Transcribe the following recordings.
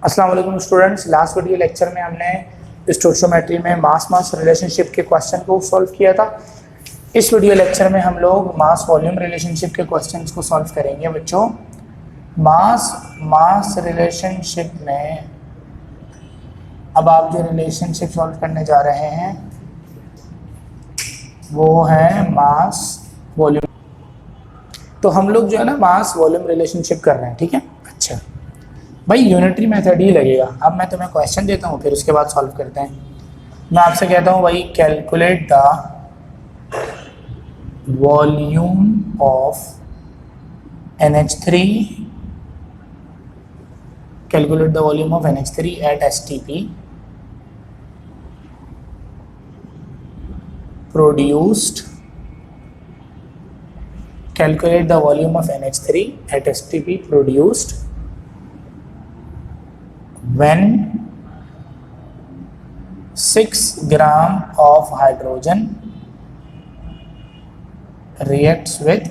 अस्सलाम वालेकुम students. Last video lecture में हमने स्टोइचियोमेट्री में मास मास रिलेशनशिप के क्वेश्चन को सॉल्व किया था। इस वीडियो लेक्चर में हम लोग मास वॉल्यूम रिलेशनशिप के क्वेश्चंस को सॉल्व करेंगे बच्चों। मास रिलेशनशिप में अब आप जो रिलेशनशिप सॉल्व करने जा रहे हैं वो है मास वॉल्यूम। तो हम लोग जो है ना मास वॉल्यूम रिलेशनशिप कर रहे हैं, ठीक है। अच्छा भाई, यूनिटरी मेथड ही लगेगा। अब मैं तुम्हें क्वेश्चन देता हूँ, फिर उसके बाद सॉल्व करते हैं। मैं आपसे कहता हूँ भाई, calculate the volume of NH3, calculate the volume of NH3 at STP produced, calculate the volume of NH3 at STP produced when 6 gram of hydrogen reacts with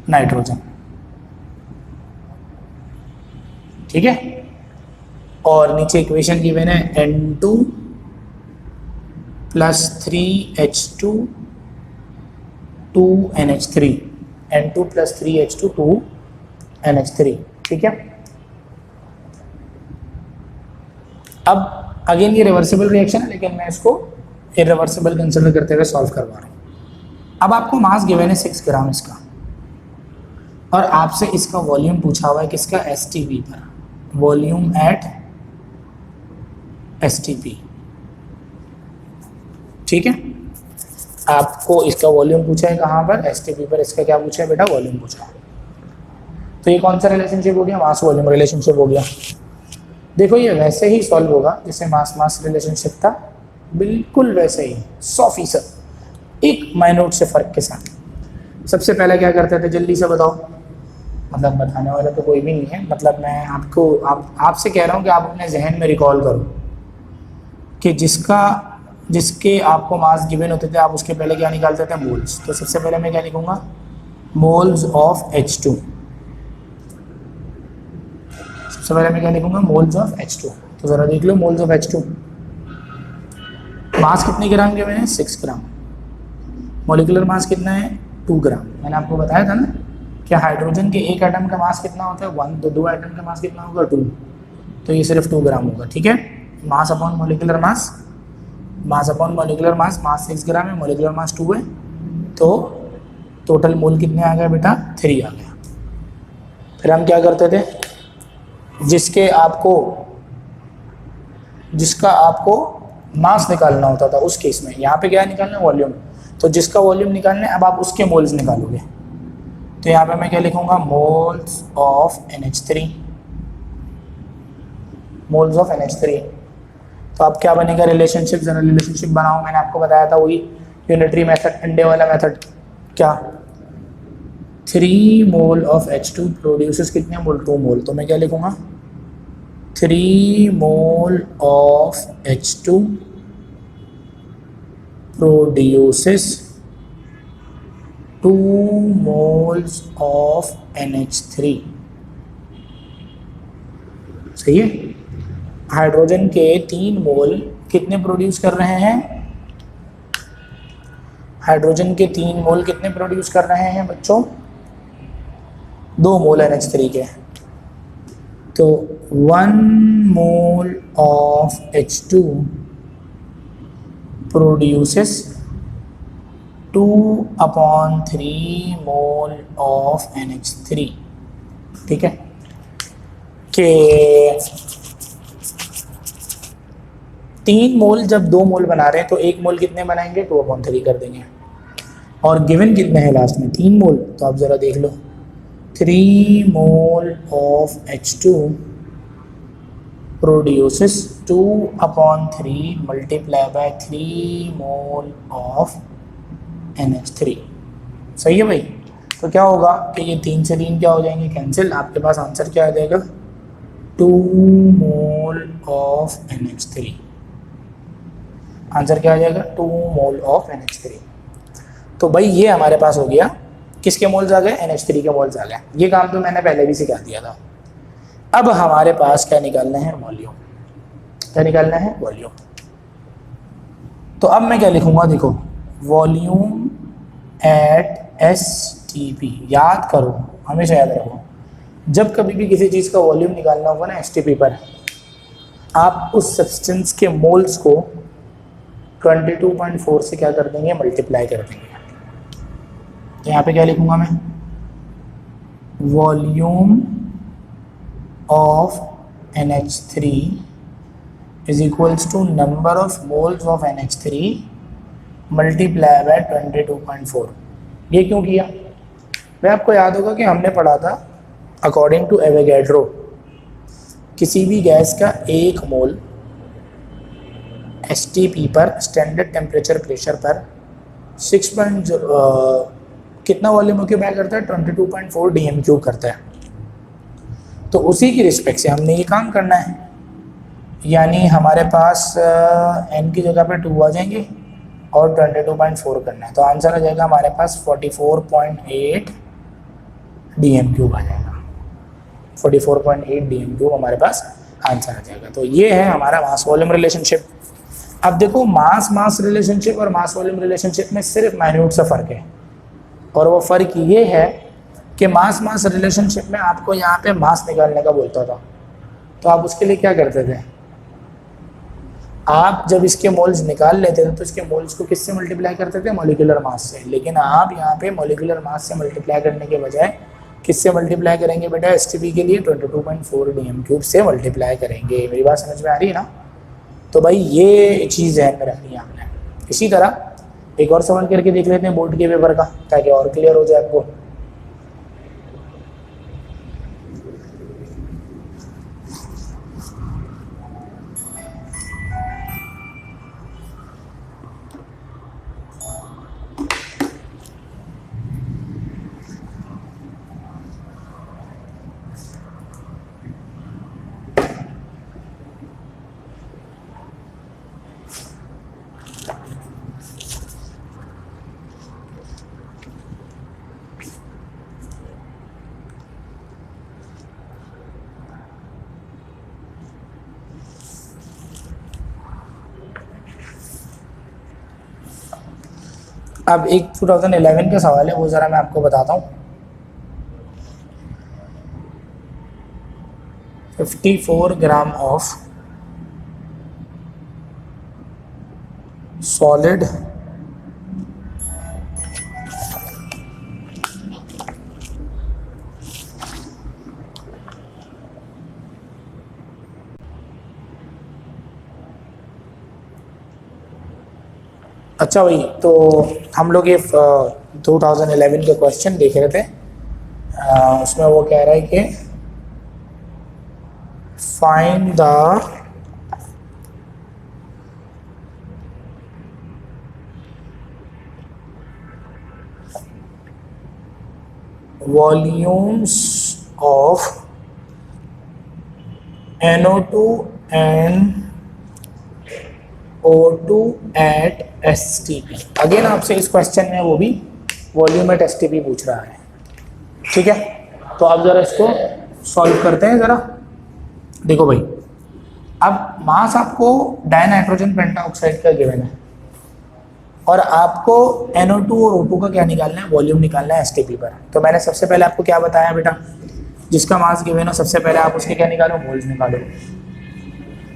nitrogen। ठीक है। और नीचे इक्वेशन गिवन है N2 plus 3H2 2NH3, N2 plus 3H2 2NH3। ठीक है। अब again ये reversible reaction है, लेकिन मैं इसको इरिवर्सिबल कंसिडर करते हुए सॉल्व करवा रहा हूँ। अब आपको मास गिवन है 6 ग्राम इसका, और आपसे इसका वॉल्यूम पूछा हुआ है किसका, STP पर, वॉल्यूम एट STP। ठीक है। आपको इसका वॉल्यूम पूछा है कहाँ पर, STP पर। इसका क्या पूछा है बेटा, वॉल्यूम पूछा है। तो ये कौन सा रिलेशनशिप हो गया, मास वॉल्यूम रिलेशनशिप हो गया। देखो ये वैसे ही सॉल्व होगा जैसे मास मास रिलेशनशिप था, बिल्कुल वैसे ही 100%, एक माइन्यूट से फर्क के साथ। सबसे पहले क्या करते थे, जल्दी से बताओ। मतलब बताने वाला तो कोई भी नहीं है, मतलब मैं आपसे कह रहा हूँ कि आप अपने जहन में रिकॉल करो कि जिसके आपको मास गिवन होते थे, आप उसके पहले क्या निकालते थे, मोल्स। तो सबसे पहले मैं क्या लिखूंगा, मोल्स ऑफ H2। सबसे पहले मैं क्या लिखूंगा, मोल्स ऑफ H2। तो जरा देख लो, मोल्स ऑफ H2 मास कितने ग्राम के मैंने, 6 ग्राम। मॉलिक्यूलर मास कितना है, 2 ग्राम। मैंने आपको बताया था ना कि हाइड्रोजन के एक एटम का मास कितना होता है, 1। तो 2 एटम का मास कितना होगा, 2। तो ये सिर्फ 2 ग्राम होगा। ठीक है। Mass upon molecular mass, mass upon molecular mass, mass 6 gram है, मॉलिक्यूलर मास 2 है। तो टोटल मोल कितने आ गए बेटा, 3 आ गया। फिर हम क्या करते थे, जिसका आपको मास निकालना होता था उस केस में, यहाँ पे क्या निकालना है, वॉल्यूम। तो जिसका वॉल्यूम निकालना है, अब आप उसके मोल्स निकालोगे। तो यहाँ पे मैं क्या लिखूंगा, moles of NH3, moles of NH3। तो अब क्या बनेगा रिलेशनशिप, जरा रिलेशनशिप बनाओ। मैंने आपको बताया था वही यूनिटरी मेथड, अंडे वाला मेथड। क्या, 3 मोल ऑफ H2 प्रोड्यूसेस कितने मोल, 2 मोल। तो मैं क्या लिखूंगा, 3 mole of H2 produces 2 moles of NH3। सही है। हाइड्रोजन के 3 मोल कितने प्रोड्यूस कर रहे हैं, हाइड्रोजन के 3 मोल कितने प्रोड्यूस कर रहे हैं बच्चों, 2 मोल NH3 के। तो 1 mole of H2 produces 2/3 mole of NH3। ठीक है। कि 3 मोल जब 2 मोल बना रहे हैं तो 1 मोल कितने बनाएंगे, 2/3 कर देंगे। और गिवन कितने हैं लास्ट में, 3 मोल। तो आप ज़रा देख लो, 3 mole of H2 produces 2/3 multiply by 3 mole of NH3। सही है भाई। तो क्या होगा कि ये 3 से 3 क्या हो जाएंगे, कैंसिल। आपके पास आंसर क्या आ जाएगा, 2 मोल ऑफ NH3। आंसर क्या आ जाएगा, 2 मोल ऑफ NH3। तो भाई ये हमारे पास हो गया, किसके मोल्स आ गए, NH3 के मोल्स आ गए। ये काम तो मैंने पहले भी सिखा दिया था। अब हमारे पास क्या निकालना है, वॉल्यूम। क्या निकालना है, वॉल्यूम। तो अब मैं क्या लिखूंगा, देखो volume at S T P. याद करो, हमेशा याद रखो, जब कभी भी किसी चीज़ का वॉल्यूम निकालना होगा ना एस टी पी पर, आप उस सब्सटेंस के मोल्स को 22.4 से क्या कर देंगे, मल्टीप्लाई कर देंगे। तो यहाँ पे क्या लिखूंगा मैं, volume of NH3 is equals to number of moles of NH3 multiply by 22.4। ये क्यों किया, वह आपको याद होगा कि हमने पढ़ा था अकॉर्डिंग टू एवोगैड्रो किसी भी गैस का एक मोल STP पर, स्टैंडर्ड टेम्परेचर प्रेशर पर 6 कितना वॉल्यूम ऑक्यूपाई करता है, 22.4 DM³ करता है। तो उसी की रिस्पेक्ट से हमने ये काम करना है, यानी हमारे पास n की जगह पे 2 आ जाएंगे और 22.4 करना है, तो आंसर आ जाएगा हमारे पास 44.8 DM³ आ जाएगा। 44.8 DM³ हमारे पास आंसर आ जाएगा। तो ये है हमारा मास वॉल्यूम रिलेशनशिप। अब देखो मास मास रिलेशनशिप और मास वॉल्यूम रिलेशनशिप में सिर्फ माइन्यूट सा फ़र्क है, और वो फ़र्क ये है कि मास मास रिलेशनशिप में आपको यहाँ पे मास निकालने का बोलता था, तो आप उसके लिए क्या करते थे, आप जब इसके मोल्स निकाल लेते थे तो इसके मोल्स को किससे मल्टीप्लाई करते थे, मॉलिक्यूलर मास से। लेकिन आप यहाँ पे मॉलिक्यूलर मास से मल्टीप्लाई करने के बजाय किससे मल्टीप्लाई करेंगे बेटा, एसटीपी के लिए 22.4 DM³ से मल्टीप्लाई करेंगे। मेरी बात समझ में आ रही है ना। तो भाई ये चीज़ ध्यान में रखनी है आपने। इसी तरह एक और सवाल करके देख लेते हैं बोर्ड के पेपर का, ताकि और क्लियर हो जाए आपको। अब एक 2011 का सवाल है, वो ज़रा मैं आपको बताता हूँ। 54 ग्राम ऑफ सॉलिड अच्छा भाई, तो हम लोग ये 2011 के क्वेश्चन देख रहे थे। उसमें वो कह रहा है कि find the volumes of NO2 and O2 at STP। Again आपसे इस क्वेश्चन में वो भी वॉल्यूम एट STP पूछ रहा है। ठीक है, तो आप ज़रा इसको सॉल्व करते हैं ज़रा। देखो भाई, अब मास आपको डाइनाइट्रोजन पेंटाऑक्साइड का गिवन है, और आपको NO2 और O2 का क्या निकालना है, वॉल्यूम निकालना है STP पर। तो मैंने सबसे पहले आपको क्या बताया बेटा, जिसका मास गिवन हो सबसे पहले आप उसके क्या निकालो, मोल्स निकालो।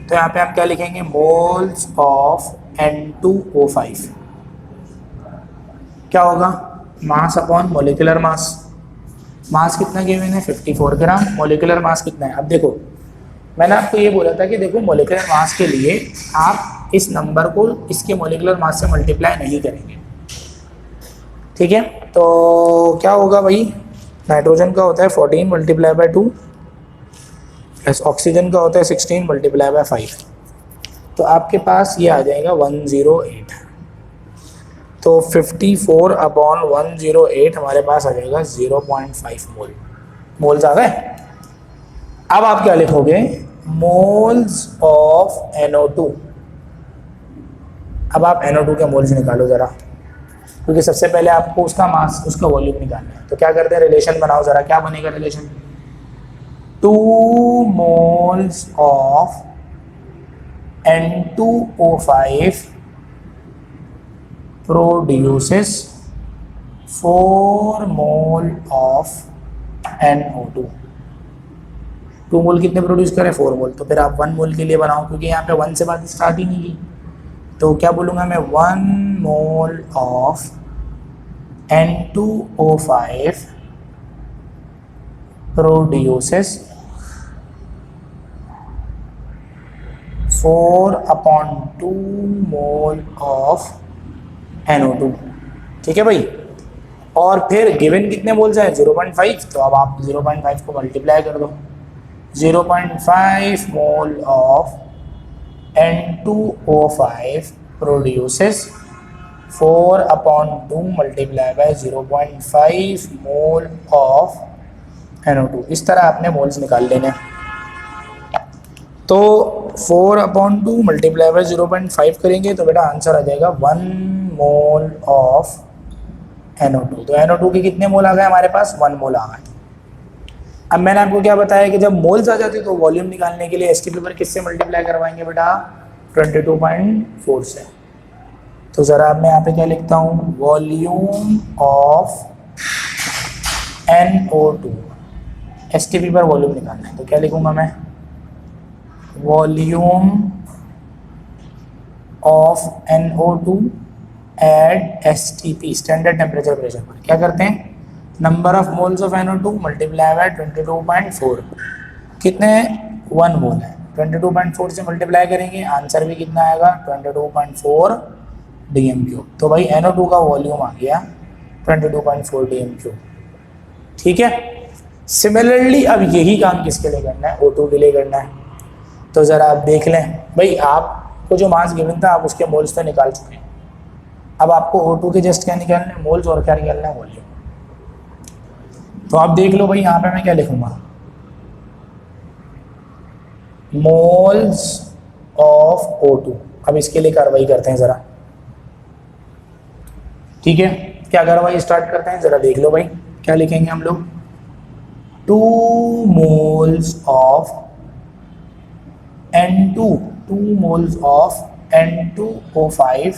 तो यहाँ पे हम क्या लिखेंगे, मोल्स ऑफ N2O5 क्या होगा, मास अपॉन मोलिकुलर मास। मास कितना गिवन है, 54 ग्राम। मोलिकुलर मास कितना है, अब देखो मैंने आपको ये बोला था कि देखो मोलिकुलर मास के लिए आप इस नंबर को इसके मोलिकुलर मास से मल्टीप्लाई नहीं करेंगे। ठीक है, तो क्या होगा भाई, नाइट्रोजन का होता है 14 मल्टीप्लाई बाय 2 प्लस ऑक्सीजन का होता है 16 मल्टीप्लाई बाय 5, तो आपके पास ये आ जाएगा 108। तो 54 अपॉन 108 हमारे पास आ जाएगा 0.5 मोल। मोल्स आ गए। अब आप क्या लिखोगे, मोल्स ऑफ NO2। अब आप NO2 के मोल्स निकालो ज़रा, क्योंकि सबसे पहले आपको उसका मास, उसका वॉल्यूम निकालना है। तो क्या करते हैं, रिलेशन बनाओ ज़रा, क्या बनेगा relation, 2 moles of N2O5 produces 4 mole of NO2। 2 मोल कितने प्रोड्यूस करें? 4 मोल। तो फिर आप 1 मोल के लिए बनाओ, क्योंकि यहाँ पे 1 से बात स्टार्ट ही नहीं की। तो क्या बोलूँगा मैं? 1 mole of N2O5 produces 4/2 mole of NO2। ठीक है भाई। और फिर गिवन कितने मोल्स हैं? 0.5। तो अब आप 0.5 को मल्टीप्लाई कर दो। 0.5 mole of N2O5 produces 4/2 multiply by 0.5 mole of NO2। इस तरह आपने मोल्स निकाल लेने। तो 4/2 मल्टीप्लाई बाय 0.5 करेंगे तो बेटा आंसर आ जाएगा 1 मोल ऑफ NO2। तो NO2 के कितने मोल आ गए हमारे पास? 1 मोल आ गए। अब मैंने आपको क्या बताया कि जब मोल्स आ जाते तो वॉल्यूम निकालने के लिए एसटी पेपर किससे मल्टीप्लाई करवाएंगे बेटा? 22.4 से। तो ज़रा अब मैं यहाँ पे क्या लिखता हूँ? Volume of NO2। एसटी पेपर वॉल्यूम निकालना है तो क्या लिखूंगा मैं? Volume of NO2 at STP, standard temperature pressure पर। क्या करते हैं? Number of moles of NO2 multiply by 22.4। कितने? 1 मोल है। 22.4 से मल्टीप्लाई करेंगे, आंसर भी कितना आएगा? 22.4 dm³। तो भाई NO2 का वॉल्यूम आ गया 22.4 dm³। ठीक है। सिमिलरली अब यही काम किसके लिए करना है? O2 के लिए करना है। तो ज़रा आप देख लें भाई, आपको जो मास गिवन था आप उसके मोल्स तो निकाल चुके हैं। अब आपको O2 के जस्ट क्या निकालना है? मोल्स। और क्या निकालना है? वॉल्यूम। तो आप देख लो भाई, यहाँ पे मैं क्या लिखूंगा? Moles of O2। अब इसके लिए कार्रवाई करते हैं ज़रा। ठीक है, क्या कार्रवाई स्टार्ट करते हैं? ज़रा देख लो भाई, क्या लिखेंगे हम लोग? 2 moles of N2, 2 moles of N2O5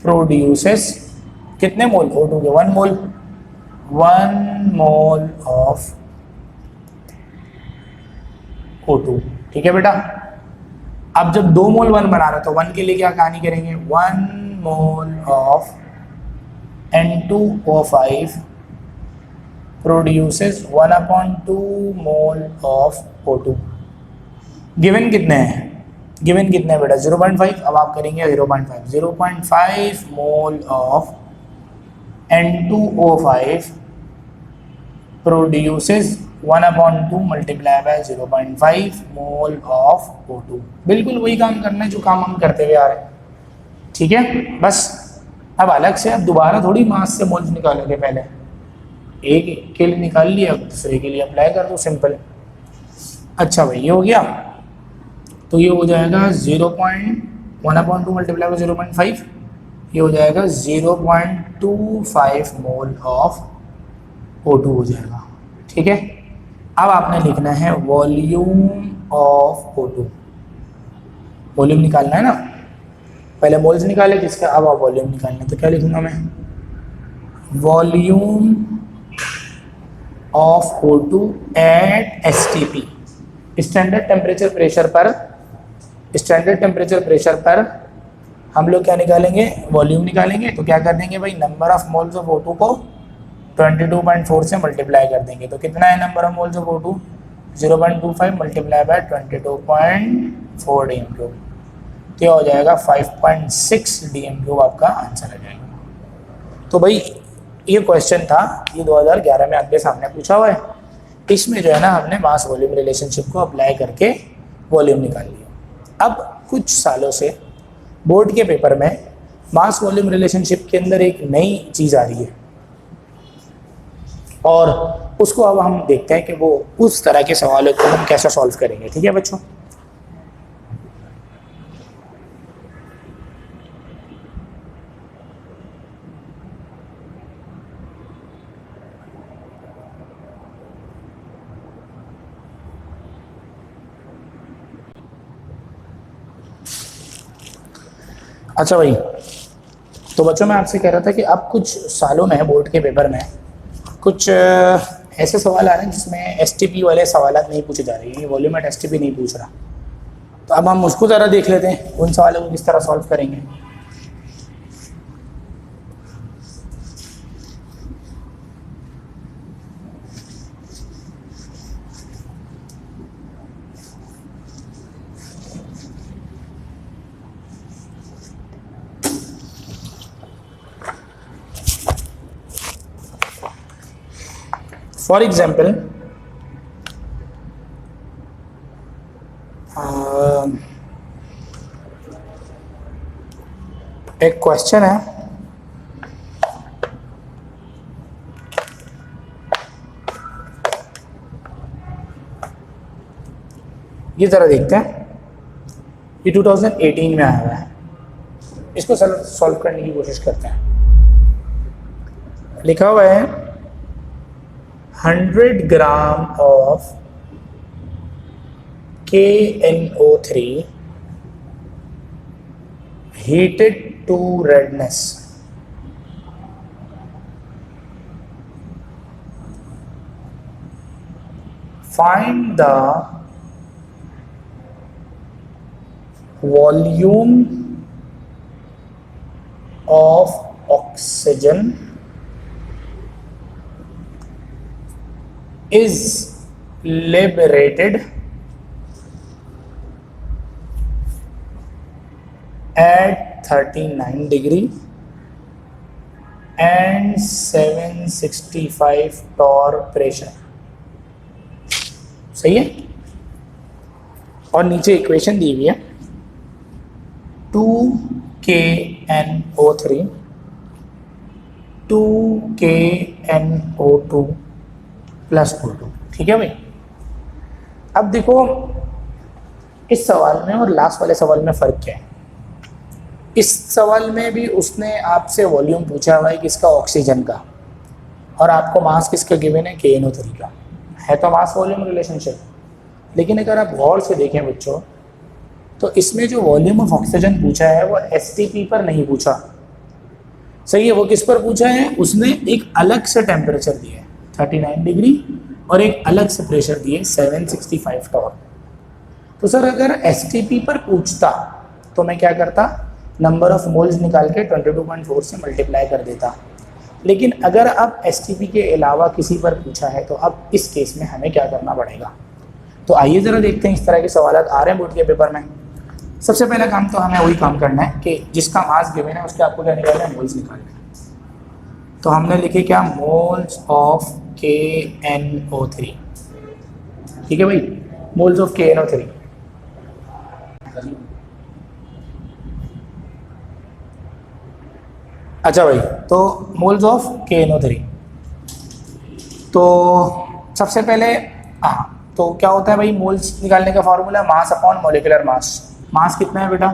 produces कितने मोल? O2 के 1 मोल। 1 मोल ऑफ O2। ठीक है बेटा। अब जब 2 मोल 1 बना रहा है तो 1 के लिए क्या कहानी करेंगे? 1 mole of N2O5 produces 1/2 mole of O2। Given कितने हैं? गिवन कितने बेटा? 0.5। अब आप करेंगे 0.5। 0.5 mole of N2O5 produces 1/2 multiply by 0.5 mole of O2। बिल्कुल वही काम करना है जो काम हम करते हुए आ रहे हैं। ठीक है, बस अब अलग से अब दोबारा थोड़ी मास से मोल्स निकालोगे। पहले एक के लिए निकाल लिया, दूसरे के लिए अप्लाई कर दो, सिंपल। अच्छा भाई, ये हो गया। तो ये हो जाएगा 0.1/2 मल्टीप्लाई बाय 0.5, ये हो जाएगा 0.25 मोल ऑफ O2 हो जाएगा। ठीक है, अब आपने लिखना है वॉल्यूम ऑफ O2। वॉल्यूम निकालना है ना, पहले मोल्स निकाले किसका, अब आप वॉल्यूम निकालना है। तो क्या लिखूंगा मैं? Volume of O2 at STP, standard temperature pressure पर। स्टैंडर्ड टेम्परेचर प्रेशर पर हम लोग क्या निकालेंगे? वॉल्यूम निकालेंगे। तो क्या कर देंगे भाई? Number of moles of O2 को 22.4 से मल्टीप्लाई कर देंगे। तो कितना है number of moles of O2? 0.25 multiply by 22.4 dm³। तो हो जाएगा 5.6 dm³ आपका आंसर आ जाएगा। तो भाई ये क्वेश्चन था, ये 2011 में आपके सामने पूछा हुआ है। इसमें जो है ना, हमने मास वॉल्यूम रिलेशनशिप को अप्लाई करके वॉल्यूम निकाल लिया। अब कुछ सालों से बोर्ड के पेपर में मास वॉल्यूम रिलेशनशिप के अंदर एक नई चीज़ आ रही है, और उसको अब हम देखते हैं कि वो उस तरह के सवालों को हम कैसे सॉल्व करेंगे। ठीक है बच्चों? अच्छा भाई, तो बच्चों मैं आपसे कह रहा था कि अब कुछ सालों में बोर्ड के पेपर में कुछ ऐसे सवाल आ रहे हैं जिसमें एसटीपी वाले सवाल नहीं पूछे जा रहे हैं, वॉल्यूम एट एसटीपी नहीं पूछ रहा। तो अब हम उसको ज़रा देख लेते हैं, उन सवालों को किस तरह सॉल्व करेंगे। फॉर एग्जाम्पल एक क्वेश्चन है, ये ज़रा देखते हैं। ये 2018 में आया हुआ है, इसको सॉल्व करने की कोशिश करते हैं। लिखा हुआ है 100 gram of KNO3 heated to redness find the volume of oxygen is liberated at 39 degree and 765 torr pressure। सही है। और नीचे इक्वेशन दी हुई है 2KNO3 2KNO2 प्लस O2। ठीक है भाई। अब देखो इस सवाल में और लास्ट वाले सवाल में फ़र्क क्या है। इस सवाल में भी उसने आपसे वॉल्यूम पूछा हुआ है किसका, ऑक्सीजन का, और आपको मास किसका गिवन है, KNO3 का। है तो मास वॉल्यूम रिलेशनशिप, लेकिन अगर आप गौर से देखें बच्चों तो इसमें जो वॉल्यूम ऑफ ऑक्सीजन पूछा है वो STP पर नहीं पूछा। सही है। वो किस पर पूछा है, उसने एक अलग से टेम्परेचर दिया है 39 डिग्री और एक अलग से प्रेशर दिए 765 टॉर। तो सर अगर STP पर पूछता तो मैं क्या करता, नंबर ऑफ मोल्स निकाल के 22.4 से मल्टीप्लाई कर देता। लेकिन अगर अब STP के अलावा किसी पर पूछा है तो अब इस केस में हमें क्या करना पड़ेगा। तो आइए ज़रा देखते हैं, इस तरह के सवाल आ रहे हैं बोर्ड के पेपर में। सबसे पहला काम तो हमें वही काम करना है कि जिसका मास गिवन है उसके आपको क्या निकालना है, मोल्स निकालना है। तो हमने लिखे क्या, मोल्स ऑफ KNO3। ठीक है भाई, मोल्स ऑफ KNO3। अच्छा भाई, तो मोल्स ऑफ KNO3। तो सबसे पहले हाँ, तो क्या होता है भाई, मोल्स निकालने का formula mass upon molecular mass. Mass कितना है बेटा,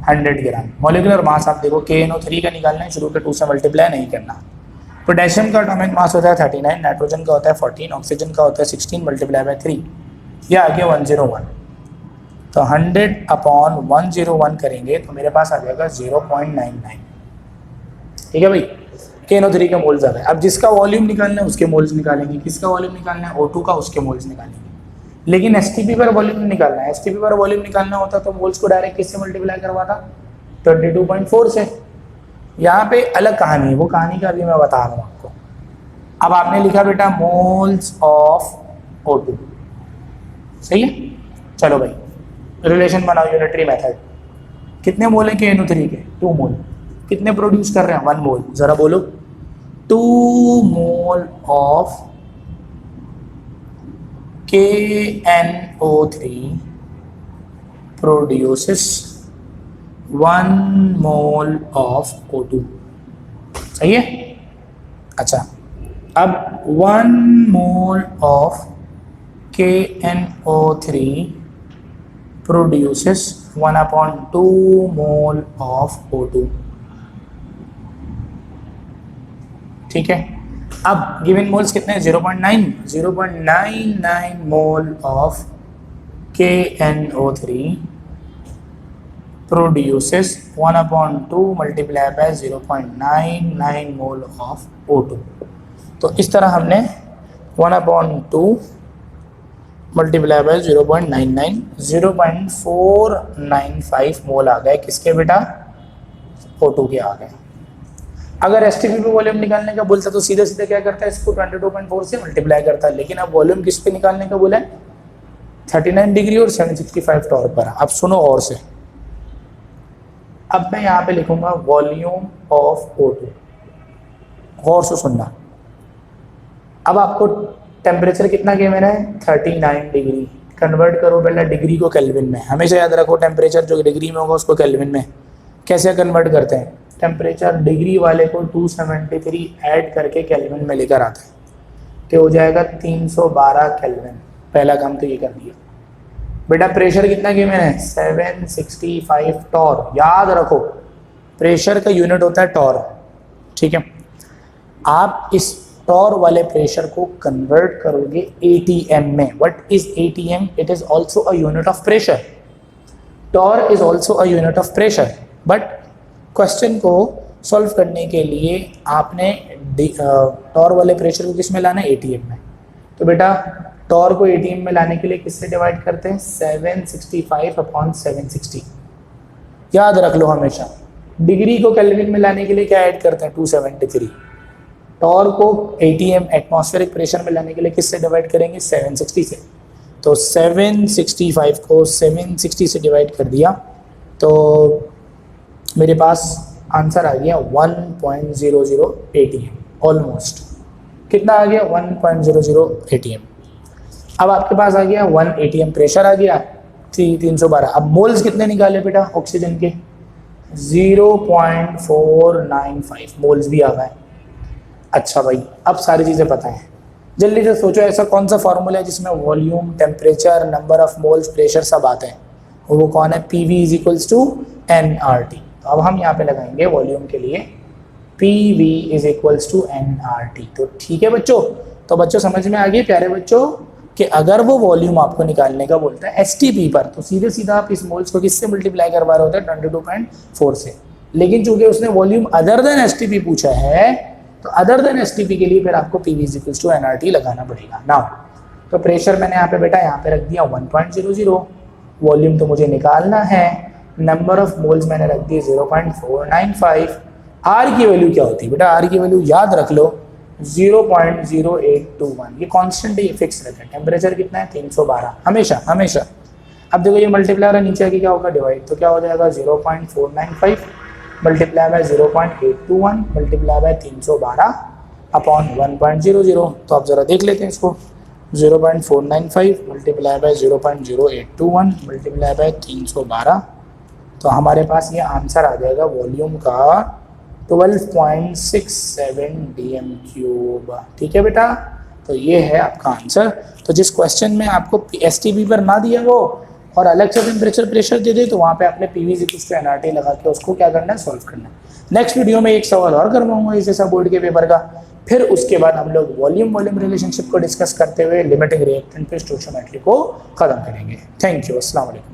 100 ग्राम। मोलिकुलर मास आप देखो KNO3 का निकालना है, शुरू के 2 से मल्टीप्लाई नहीं करना। पोटेशियम का एटॉमिक मास होता है 39, नाइट्रोजन का होता है 14, ऑक्सीजन का होता है 16 मल्टीप्लाई बाय 3, यह आ गया 101। तो 100 अपॉन 101 करेंगे तो मेरे पास आ जाएगा 0.99। ठीक है भाई, KNO3 के मोल्स आ गए। अब जिसका वॉल्यूम निकालना है उसके मोल्स निकालेंगे, किसका वॉल्यूम निकालना है, O2 का, उसके मोल्स निकालेंगे। लेकिन STP पर वॉल्यूम निकालना है, STP पर वॉल्यूम निकालना होता तो मोल्स को डायरेक्ट किससे मल्टीप्लाई करवाता, 22.4 से। यहाँ पे अलग कहानी है, वो कहानी का अभी मैं बता रहा हूँ आपको। अब आपने लिखा बेटा मोल्स ऑफ O2, सही है। चलो भाई रिलेशन बनाओ, यूनिटरी मेथड। कितने मोल है KNO3 के, 2 मोल। कितने प्रोड्यूस कर रहे हैं, 1 मोल। जरा बोलो, 2 mole of KNO3 produces 1 mole of O2। सही है। अच्छा, अब 1 mole of KNO3 produces 1/2 mole of O2। ठीक है। अब गिवन मोल्स कितने हैं, 0.99 mole of KNO3 produces 1/2 multiply by 0.99 mole of O2। तो इस तरह हमने 1/2 मल्टीप्लाई बाय 0.99 0.495 मोल आ गए किसके बेटा, O2 के आ गए। अगर एसटीपी पे वॉल्यूम निकालने का बोलता तो सीधे सीधे क्या करता है, इसको 22.4 से मल्टीप्लाई करता है, लेकिन अब वॉल्यूम किस पे निकालने का बोला है, 39 डिग्री और 765 टॉर्क पर। अब सुनो और से, अब मैं यहाँ पे लिखूंगा वॉल्यूम ऑफ O2, और से सुनना। अब आपको टेम्परेचर कितना गिवन है, 39 डिग्री। कन्वर्ट करो पहले डिग्री को केल्विन में। हमेशा याद रखो टेम्परेचर जो डिग्री में होगा उसको केल्विन में। कैसे कन्वर्ट करते हैं, टेम्परेचर डिग्री वाले को 273 ऐड करके केल्विन में लेकर आते हैं, तो हो जाएगा 312 केल्विन। पहला काम तो ये कर दिया। बेटा प्रेशर कितना गिवन है, 765 टॉर। याद रखो प्रेशर का यूनिट होता है टॉर, ठीक है। आप इस टॉर वाले प्रेशर को कन्वर्ट करोगे ATM में। What is ATM? It is also a unit of pressure. Torr is also a unit of pressure, but question को सॉल्व करने के लिए आपने टॉर वाले प्रेशर को किस में लाना है, ATM में। तो बेटा टॉर को ATM में लाने के लिए किससे डिवाइड करते हैं, 765/760। याद रख लो हमेशा। डिग्री को केल्विन में लाने के लिए क्या ऐड करते हैं, 273। टॉर को ATM एटमॉस्फेरिक प्रेशर में लाने के लिए किससे डिवाइड करेंगे, 760 से। तो 765 को 760 से डिवाइड कर दिया तो मेरे पास आंसर आ गया 1.00 ATM। ऑलमोस्ट कितना आ गया, 1.00 ATM। अब आपके पास आ गया 1 ATM प्रेशर आ गया, 312। अब मोल्स कितने निकाले बेटा ऑक्सीजन के, 0.495 मोल्स भी आ गए। अच्छा भाई अब सारी चीज़ें पता है, जल्दी से सोचो ऐसा कौन सा फॉर्मूला है जिसमें volume, temperature, number of moles, pressure सब आते हैं। वो कौन है, PV = nRT। तो अब हम यहाँ पे लगाएंगे वॉल्यूम के लिए PV = nRT। तो ठीक है बच्चों, तो बच्चों समझ में आ गई प्यारे बच्चों कि अगर वो वॉल्यूम आपको निकालने का बोलता है STP पर, तो सीधे सीधा आप इस मोल्स को किससे मल्टीप्लाई करवा रहे होते हैं, 22.4 से। लेकिन चूंकि उसने वॉल्यूम अदर देन STP पूछा है, तो अदर देन STP के लिए फिर आपको PV = nRT लगाना पड़ेगा ना। तो प्रेशर मैंने यहाँ पे बेटा यहाँ पे रख दिया 1.00, वॉल्यूम तो मुझे निकालना है, नंबर ऑफ मोल्स मैंने रख दिए 0.495। R की वैल्यू क्या होती है बेटा, R की वैल्यू याद रख लो 0.0821। ये कांस्टेंट है, फिक्स रहता है। टेम्परेचर कितना है, 312 हमेशा हमेशा। अब देखो ये मल्टीप्लाई है, नीचे आके क्या होगा, डिवाइड। तो क्या हो जाएगा 0.495 multiply by 0.821 multiply by 312 upon 1.00। तो आप ज़रा देख लेते हैं इसको, 0.495 मल्टीप्लाई बाय 0.0821 मल्टीप्लाई बाय 312। तो हमारे पास ये आंसर आ जाएगा वॉल्यूम का 12.67 DM³। ठीक है बेटा, तो ये है आपका आंसर। तो जिस क्वेश्चन में आपको STP पर ना दिया हो और अलग से टेम्परेचर प्रेशर दे दे, तो वहाँ पे आपने PV = nRT लगा के उसको क्या करना है, सॉल्व करना है। नेक्स्ट वीडियो में एक सवाल और करवाऊंगा इस जैसा बोर्ड के पेपर का। फिर उसके बाद हम लोग वॉल्यूम रिलेशनशिप को डिस्कस करते हुए लिमिटिंग रिएक्टेंट पे स्टोइकियोमेट्री को खत्म करेंगे। थैंक यू, अस्सलाम वालेकुम।